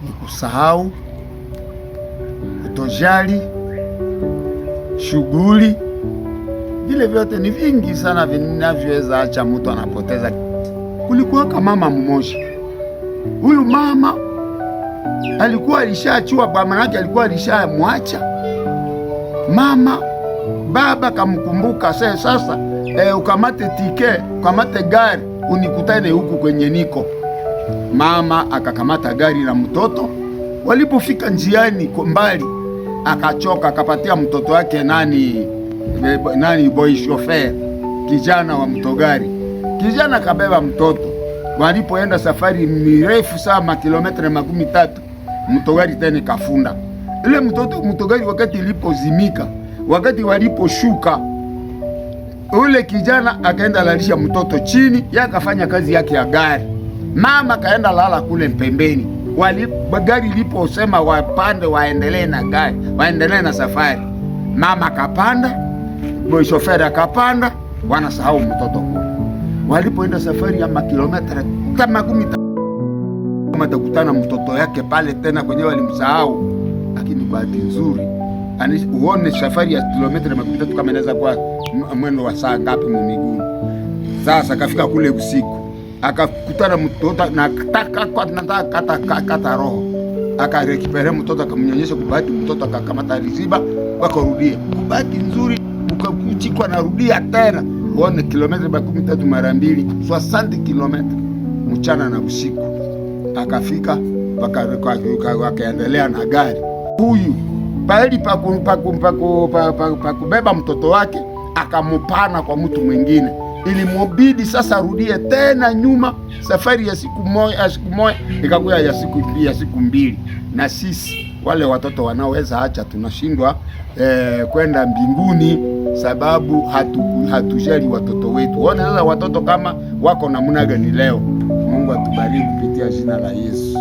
ni kusahau, kutojali, shughuli. Vile vyote ni vingi sana vinavyoweza acha mtu anapoteza. Kulikuwa kama mama mmoja. Huyu mama alikuwa alishachua bwana yake, alikuwa alishamwacha. Mama baba kamkumbuka, sasa ukamate tike, ukamate gari unikutane huku kwenye niko. Mama akakamata gari na mtoto. Walipofika njiani mbali, akachoka, akapatia mtoto wake nani boy chauffeur, kijana wa mtogari. Kijana kabeba mtoto. Walipoenda safari mirefu sana, kilometre 13, mtogari tena kafunda. Ile mtogari wakati ilipozimika, wakati waliposhuka, ule kijana akaenda lalisha mtoto chini, yeye akafanya kazi yake ya gari. Mama kaenda lala kule pembeni. Gari liposema wapande waendelee na gari, waendelee na safari, mama akapanda, boy chauffeur akapanda, wanasahau mtoto kule. Walipoenda safari ya kilomita 10, watakutana mtoto yake pale tena kwenye walimsahau. Lakini bahati nzuri, uone safari ya kilomita 13 kama inaweza kuwa mwendo wa saa ngapi miguu. Sasa kafika kule usiku, akakutana mtoto na kata roho, akarekipere mtoto, akamnyonyesha. Kubahati mtoto akakamata riziba, wakarudia. Kubahati nzuri ukakuchikwa narudia tena. Uone kilomita 13 mara 2, 60 kilomita mchana na usiku. Akafika wakaendelea na gari. Huyu pahali pa kubeba mtoto wake akamupana kwa mtu mwingine. Ilimwabidi sasa arudie tena nyuma. Safari ya siku moja ikakuwa ya siku mbili. Na sisi wale watoto wanaoweza acha tunashindwa kwenda mbinguni, sababu hatujali watoto wetu. Waone sasa watoto kama wako namna gani leo. Mungu atubariki kupitia jina la Yesu.